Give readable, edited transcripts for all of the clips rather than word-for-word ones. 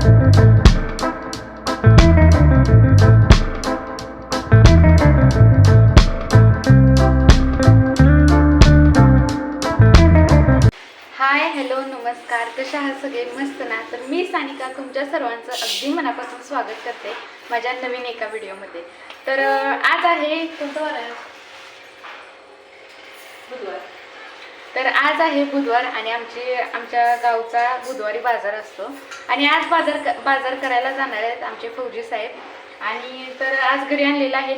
Hi hello नमस्कार, कशा आहात सगळे? मस्त ना? तर मी सानिका तुमच्या सर्वांचं अगदी मनापासून स्वागत करते माझ्या नवीन एका व्हिडिओमध्ये. तर आज आहे कोणता वार आहे? बुधवार. तर आज आहे बुधवार आणि आमच्या गावचा बुधवारी बाजार असतो आणि आज बाजार करायला जाणार आहेत आमचे फौजी साहेब. आणि तर आज घरी आणलेलं आहे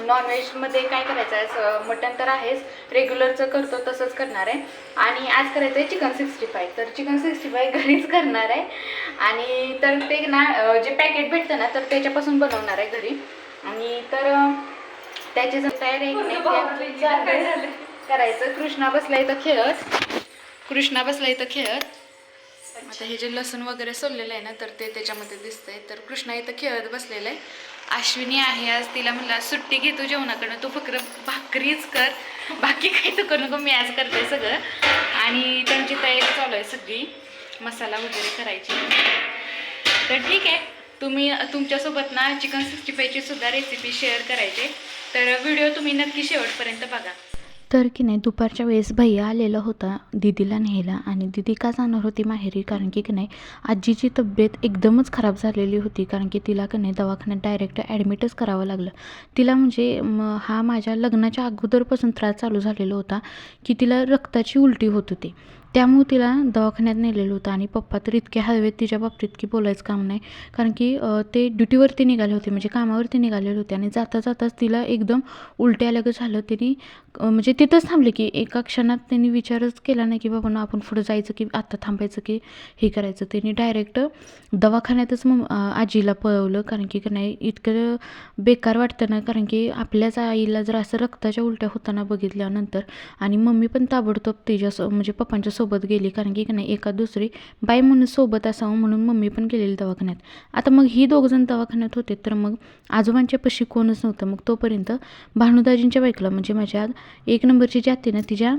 नॉनव्हेजमध्ये काय करायचं आहे, मटण तर आहेच, रेग्युलरचं करतो तसंच करणार आहे. आणि आज करायचं आहे चिकन 65. तर चिकन 65 घरीच करणार आहे. आणि तर ते ना जे पॅकेट भेटतं ना तर त्याच्यापासून बनवणार आहे घरी. आणि तर त्याची जर तयारी नाही करायचं. कृष्णा बसला इथं खेळत. आता हे जे लसूण वगैरे सोललेलं आहे ना तर ते त्याच्यामध्ये दिसतंय. तर कृष्णा इथं खेळत बसलेलं आहे. अश्विनी आहे आज, तिला म्हणला सुट्टी घे तू जेवणाकडनं, तू फक्त भाकरीच कर, बाकी काही तू करू नको, मी आज करते सगळं. आणि त्यांची तयारी चालू आहे सगळी, मसाला वगैरे करायची. तर ठीक आहे, तुम्ही तुमच्यासोबत ना चिकन 65ची सुद्धा रेसिपी शेअर करायचे. तर व्हिडिओ तुम्ही नक्की शेवटपर्यंत बघा. तर की नाही दुपारच्या वेळेस भैया आलेला होता दीदीला न्यायला. आणि दीदी का जाणार होती माहेरी, कारण की नाही आजीची तब्येत एकदमच खराब झालेली होती. कारण की तिला की नाही दवाखान्यात डायरेक्ट ॲडमिटच करावं लागलं तिला. म्हणजे हा माझ्या लग्नाच्या अगोदरपासून त्रास चालू झालेला होता की तिला रक्ताची उलटी होत होती. त्यामुळे तिला दवाखान्यात नेलेलं होतं. आणि पप्पा तर इतके हळवेत तिच्या बाबतीत की बोलायचं काम नाही. कारण की ते ड्युटीवरती निघाले होते, म्हणजे कामावरती निघालेले होते. आणि जाता जाताच तिला एकदम उलटी आल्यागं झालं. त्यांनी म्हणजे तिथंच थांबले की एका क्षणात त्यांनी विचारच केला नाही की बाबा ना आपण पुढं जायचं की आत्ता थांबायचं की हे करायचं. त्यांनी डायरेक्ट दवाखान्यातच आजीला पळवलं. कारण की नाही इतकं बेकार वाटतं ना, कारण की आपल्याच आईला जर असं रक्ताच्या उलट्या होताना बघितल्यानंतर. आणि मम्मी पण ताबडतोब म्हणजे पप्पांच्या सोबत गेली. कारण की नाही एका दुसरी बाई म्हणून सोबत असावं म्हणून मम्मी पण गेलेली दवाखान्यात. आता मग ही दोघंजण दवाखान्यात होते तर मग आजोबांच्या पशी कोणच नव्हतं. मग तोपर्यंत भानुदाजींच्या बाईकला म्हणजे माझ्या 1 नंबरची जाती ना तिच्या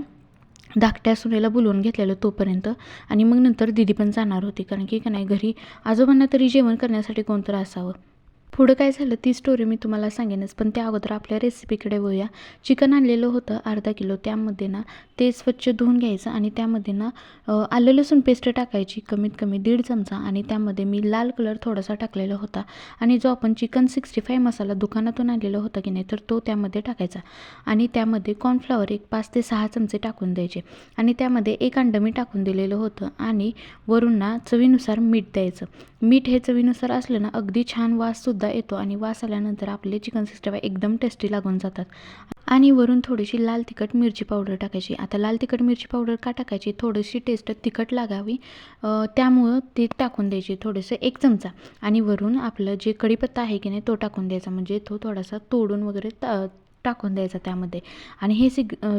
धाकट्या सुनेला बोलवून घेतलेलं तोपर्यंत. आणि मग नंतर दिदी पण जाणार होती. कारण की नाही घरी आजोबांना तरी जेवण करण्यासाठी कोणतरी असावं. पुढं काय झालं ती स्टोरी मी तुम्हाला सांगेनच, पण त्या अगोदर आपल्या रेसिपीकडे वळूया. चिकन आणलेलं होतं अर्धा किलो. त्यामध्ये ना ते स्वच्छ धुवून घ्यायचं आणि त्यामध्ये ना आलं लसूण पेस्ट टाकायची कमीत कमी 1.5 चमचा. आणि त्यामध्ये मी लाल कलर थोडासा टाकलेला होता. आणि जो आपण चिकन 65 मसाला दुकानातून आणलेला होता की नाही तर तो त्यामध्ये टाकायचा. आणि त्यामध्ये कॉर्नफ्लॉवर एक 5 ते 6 चमचे टाकून द्यायचे. आणि त्यामध्ये 1 अंडं मी टाकून दिलेलं होतं. आणि वरून ना चवीनुसार मीठ द्यायचं. मीठ हे चवीनुसार असलं ना अगदी छान वाससुद्धा येतो. आणि वास आल्यानंतर आपले चिकन 65 एकदम टेस्टी लागून जातात. आणि वरून थोडीशी लाल तिखट मिरची पावडर टाकायची. आता लाल तिखट मिरची पावडर का टाकायची, थोडीशी टेस्ट तिखट लागावी त्यामुळं ते टाकून द्यायची थोडंसं 1 चमचा. आणि वरून आपलं जे कढीपत्ता आहे की नाही तो टाकून द्यायचा, म्हणजे तो थोडासा तोडून वगैरे टाकून द्यायचा त्यामध्ये. आणि हे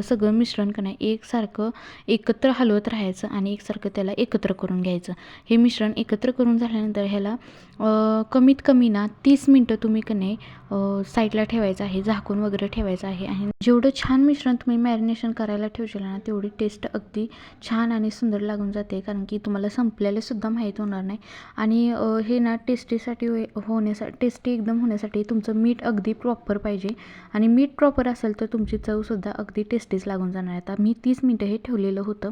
सगळं मिश्रण का नाही एकसारखं एकत्र हलवत राहायचं आणि एकसारखं त्याला एकत्र करून घ्यायचं. हे मिश्रण एकत्र करून झाल्यानंतर ह्याला कमीत कमी ना 30 मिनटं तुम्ही का नाही साईडला ठेवायचं आहे, झाकून वगैरे ठेवायचं आहे. आणि जेवढं छान मिश्रण तुम्ही मॅरिनेशन करायला ठेवशील ना तेवढी टेस्ट अगदी छान आणि सुंदर लागून जाते. कारण की तुम्हाला संपलेलंसुद्धा माहीत होणार नाही. आणि हे ना टेस्टी एकदम होण्यासाठी तुमचं मीठ अगदी प्रॉपर पाहिजे. आणि मीठ प्रॉपर असेल तर तुमची चवसुद्धा अगदी टेस्टीच लागून जाणार. आता मी 30 मिनटं हे ठेवलेलं होतं.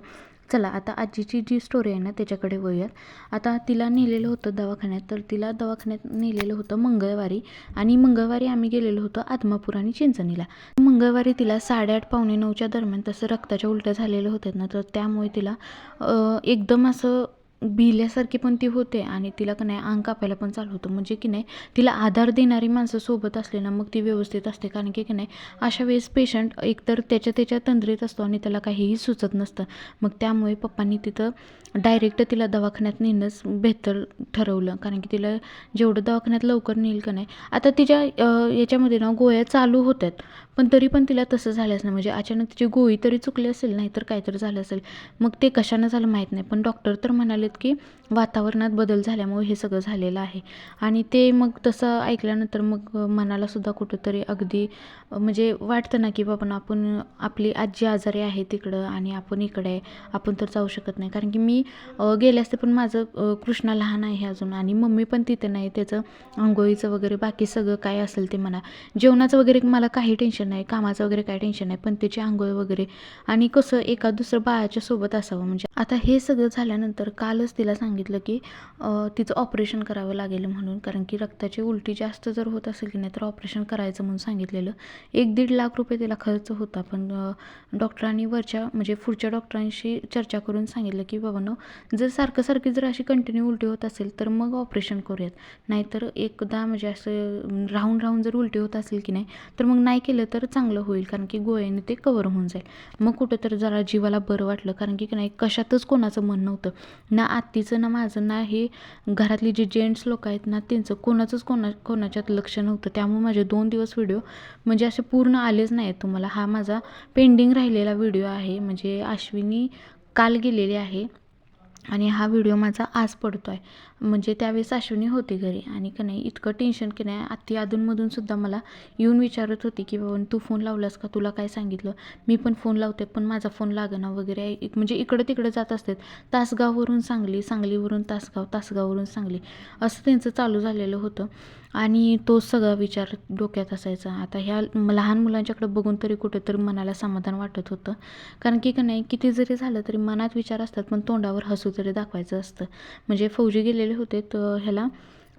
चला आता आजीची जी स्टोरी आहे ना त्याच्याकडे वळूयात. आता तिला नेलेलं होतं दवाखान्यात. तर तिला दवाखान्यात नेलेलं होतं मंगळवारी. आणि मंगळवारी आम्ही गेलेलो होतो आदमापूर आणि चिंचणीला. मंगळवारी तिला 8:30 पावणे 9च्या दरम्यान तसं रक्ताच्या उलट्या झालेल्या होत्या ना, तर त्यामुळे तिला एकदम असं भिल्यासारखी पण ती होते. आणि तिला का नाही अंग कापायला पण चालू होतं. म्हणजे की नाही तिला आधार देणारी माणसं सोबत असले ना मग ती व्यवस्थित असते. कारण की नाही अशा वेळेस पेशंट एकतर त्याच्या तंद्रीत असतो आणि त्याला काहीही सुचत नसतं. मग त्यामुळे पप्पांनी तिथं डायरेक्ट तिला दवाखान्यात नेणंच बेहतर ठरवलं. कारण की तिला जेवढं दवाखान्यात लवकर नेईल का नाही. आता तिच्या याच्यामध्ये ना गोळ्या चालू होत्यात पण तरी पण तिला तसं झालंच नाही. म्हणजे अचानक तिची गोळी तरी चुकली असेल नाही तर काहीतरी झालं असेल. मग ते कशानं झालं माहीत नाही. पण डॉक्टर तर म्हणालेत की वातावरणात बदल झाल्यामुळे हे सगळं झालेलं आहे. आणि ते मग तसं ऐकल्यानंतर मग मनालासुद्धा कुठंतरी अगदी म्हणजे वाटतं ना की बाबा आपण आपली आजी आजारी आहे तिकडं आणि आपण इकडे आहे, आपण तर जाऊ शकत नाही. कारण की मी गेले असते पण माझं कृष्णा लहान आहे अजून आणि मम्मी पण तिथे नाही. त्याचं अंघोळीचं वगैरे बाकी सगळं काय असेल ते म्हणा, जेवणाचं वगैरे मला काही टेन्शन नाही, कामाचं वगैरे काही टेन्शन नाही, पण त्याची अंघोळ वगैरे आणि कसं एका दुसरं बाळाच्या सोबत असावं. म्हणजे आता हे सगळं झाल्यानंतर कालच तिला सांगितलं की तिचं ऑपरेशन करावं लागेल म्हणून, कारण की रक्ताची उलटी जास्त जर होत असेल की नाही तर ऑपरेशन करायचं म्हणून सांगितलेलं. 1-1.5 लाख रुपये तिला खर्च होता. पण डॉक्टरांनी म्हणजे पुढच्या डॉक्टरांशी चर्चा करून सांगितलं की बाबांनो, जर सारखी जर अशी कंटिन्यू उलटी होत असेल तर मग ऑपरेशन करूयात, नाहीतर एकदा म्हणजे असं राहून जर उलटी होत असेल की नाही तर मग नाही केलं तर चांगलं होईल, कारण की गोळ्याने ते कवर होऊन जाईल. मग कुठं तर जरा जीवाला बरं वाटलं, कारण की नाही कशातच कोणाचं मन नव्हतं, ना आत्तीचं ना माझं ना हे घरातली जे जेंट्स लोक आहेत ना त्यांचं कोणाचंच कोणाच्यात लक्ष नव्हतं. त्यामुळे माझे 2 दिवस व्हिडिओ म्हणजे असे पूर्ण आलेच नाहीत तुम्हाला. हा माझा पेंडिंग राहिलेला व्हिडिओ आहे. म्हणजे अश्विनी काल गेलेली आहे आणि हा व्हिडिओ माझा आज पडतो आहे. म्हणजे त्यावेळेस अश्विनी होती घरी आणि का नाही इतकं टेन्शन की नाही आत्ती अधूनमधूनसुद्धा मला येऊन विचारत होती की बाबा तू फोन लावलास का, तुला काय सांगितलं. मी पण फोन लावते पण माझा फोन लागना वगैरे, म्हणजे इकडं तिकडं जात असते. तासगाववरून सांगली, सांगलीवरून तासगाव, तासगाववरून सांगली असं त्यांचं चालू झालेलं होतं. आणि तो सगळा विचार डोक्यात असायचा. आता ह्या लहान मुलांच्याकडे बघून तरी कुठेतरी मनाला समाधान वाटत होतं, कारण की का नाही किती जरी झालं तरी मनात विचार असतात पण तोंडावर हसू तरी दाखवायचं असतं. म्हणजे फौजी गेलेले होते तर ह्याला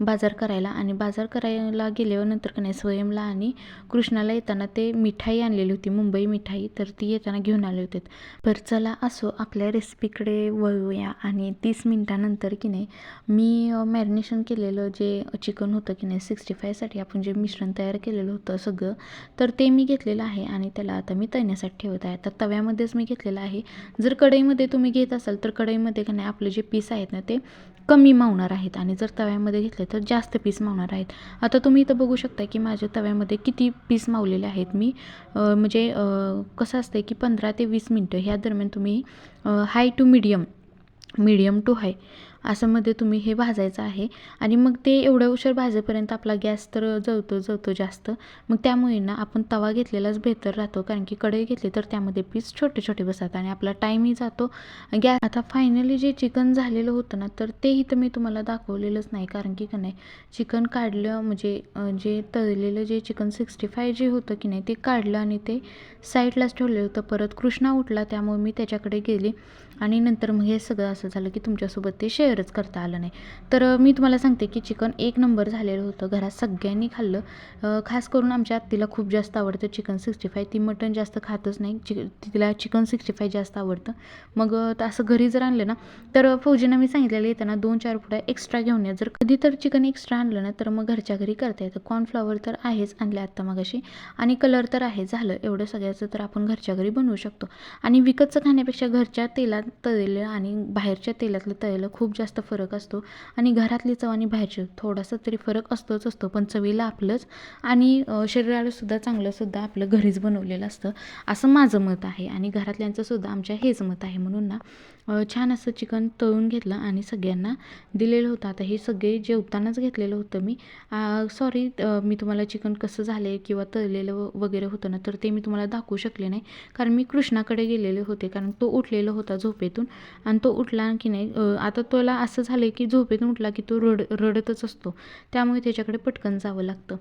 बाजार करायला, आणि बाजार करायला गेल्यानंतर का नाही स्वयंला आणि कृष्णाला येताना ते मिठाई आणलेली होती, मुंबई मिठाई, तर ती येताना घेऊन आले होते. तर चला असो आपल्या रेसिपीकडे वळूया. आणि 30 मिनटानंतर की नाही मी मॅरिनेशन केलेलं जे चिकन होतं की नाही 65साठी आपण जे मिश्रण तयार केलेलं होतं सगळं, तर ते मी घेतलेलं आहे आणि त्याला आता मी तळण्यासाठी ठेवत आहे. तर तव्यामध्येच मी घेतलेलं आहे. जर कढईमध्ये तुम्ही घेत असाल तर कढईमध्ये का नाही आपले जे पीस आहेत ना ते कमी मावणार आहेत, आणि जर तव्यामध्ये घेतले तर जास्त पीस मावणार आहेत. आता तुम्ही इथं बघू शकता की माझ्या तव्यामध्ये किती पीस मावलेले आहेत. मी म्हणजे कसं असतं की 15 ते 20 मिनटं ह्या दरम्यान तुम्ही हाय टू मीडियम टू हाय असं मध्ये तुम्ही हे भाजायचं आहे. आणि मग ते एवढ्या उशीर भाजेपर्यंत आपला गॅस तर जळतो जास्त. मग त्यामुळे ना आपण तवा घेतलेलाच बेहतर राहतो, कारण की कढई घेतली तर त्यामध्ये पीस छोटे बसतात आणि आपला टाईमही जातो गॅस. आता फायनली जे चिकन झालेलं होतं ना तर तेही तर मी तुम्हाला दाखवलेलंच नाही, कारण की का नाही चिकन काढलं म्हणजे जे तळलेलं जे चिकन 65 जे होतं की नाही ते काढलं आणि ते साईडलाच ठेवलेलं होतं. परत कृष्णा उठला त्यामुळे मी त्याच्याकडे गेले आणि नंतर मग हे सगळं असं झालं की तुमच्यासोबत ते शेअरच करता आलं नाही. तर मी तुम्हाला सांगते की चिकन 1 नंबर झालेलं होतं. घरात सगळ्यांनी खाल्लं. खास करून आमच्या आत्तीला खूप जास्त आवडतं चिकन 65. ती मटण जास्त खातच नाही, तिला चिकन 65 जास्त आवडतं. मग असं घरी जर आणलं ना तर फौजींना मी सांगितलेलं येताना 2-4 पुड्या एक्स्ट्रा घेऊन या. जर कधी तर चिकन एक्स्ट्रा आणलं ना तर मग घरच्या घरी करता येतं. कॉर्नफ्लॉवर तर आहेच आणले आत्ता मगाशी, आणि कलर तर आहे. झालं एवढं सगळ्याचं तर आपण घरच्या घरी बनवू शकतो. आणि विकतचं खाण्यापेक्षा घरच्या तेलात तळलेलं आणि बाहेरच्या तेलातलं तळलेलं खूप जास्त फरक असतो. आणि घरातली चव आणि बाहेरची थोडासा तरी फरक असतो, पण चवीला आपलंच आणि शरीराला सुद्धा चांगलंसुद्धा आपलं घरीच बनवलेलं असतं असं माझं मत आहे. आणि घरातल्यांचं सुद्धा आमच्या हेच मत आहे. म्हणून ना छान असं चिकन तळून घेतलं आणि सगळ्यांना दिलेलं होतं. आता हे सगळे जेवतानाच घेतलेलं होतं मी. सॉरी, मी तुम्हाला चिकन कसं झालं आहे किंवा तळलेलं वगैरे होतं ना तर ते मी तुम्हाला दाखवू शकले नाही, कारण मी कृष्णाकडे गेलेले होते. कारण तो उठलेला होता झोपेतून, आणि तो उठला की नाही आता त्याला असं झालं आहे की झोपेतून उठला की तो रडतच असतो, त्यामुळे त्याच्याकडे पटकन जावं लागतं.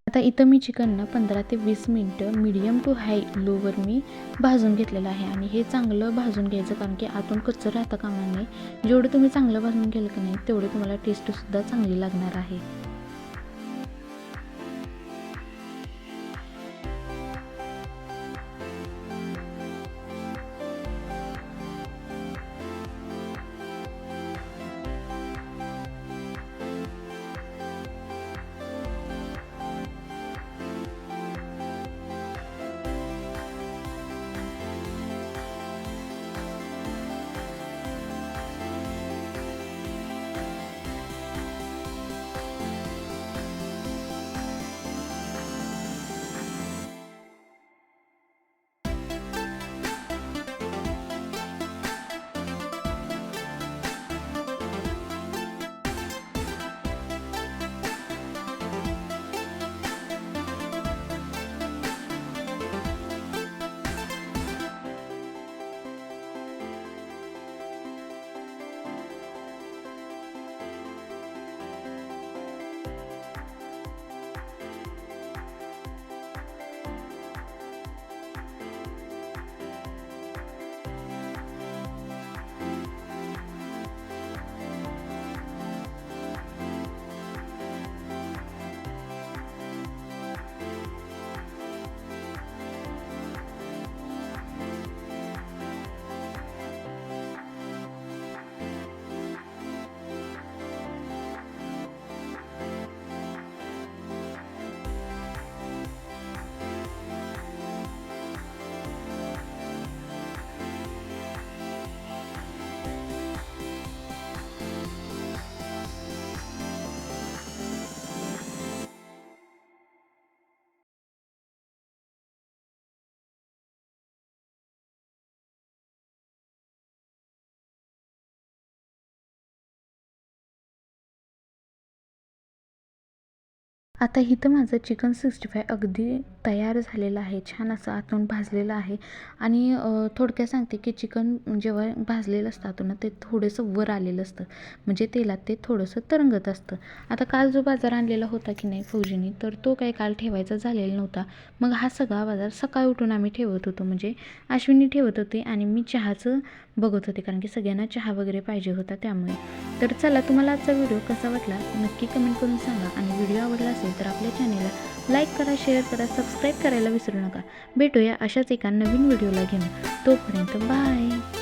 आता इथं मी चिकन ना 15 ते 20 मिनटं मीडियम टू हाय लोवर मी भाजून घेतलेलं आहे. आणि हे चांगलं भाजून घ्यायचं, कारण की आतून कच्चं राहता कामा नये. जेवढं तुम्ही चांगलं भाजून गेलं की नाही तेवढं तुम्हाला टेस्टसुद्धा चांगली लागणार आहे. आता इथं माझं चिकन 65 अगदी तयार झालेलं आहे. छान असं आतून भाजलेलं आहे आणि थोडक्यात सांगते की चिकन जेव्हा भाजलेलं असतं आतून ते थोडंसं वर आलेलं असतं, म्हणजे तेलात ते थोडंसं तरंगत असतं. आता काल जो बाजार आणलेला होता की नाही फौजीने, तर तो काही काल ठेवायचा झालेला नव्हता. मग हा सगळा बाजार सकाळी उठून आम्ही ठेवत होतो, म्हणजे अश्विनी ठेवत होते आणि मी चहाचं बघत होते, कारण की सगळ्यांना चहा वगैरे पाहिजे होता त्यामुळे. तर चला, तुम्हाला आजचा व्हिडिओ कसा वाटला नक्की कमेंट करून सांगा आणि व्हिडिओ आवडला असेल तर आपल्या चॅनेलला लाईक करा, शेअर करा, सबस्क्राईब करायला विसरू नका. भेटूया अशाच एका नवीन व्हिडिओला घेऊन. तोपर्यंत बाय.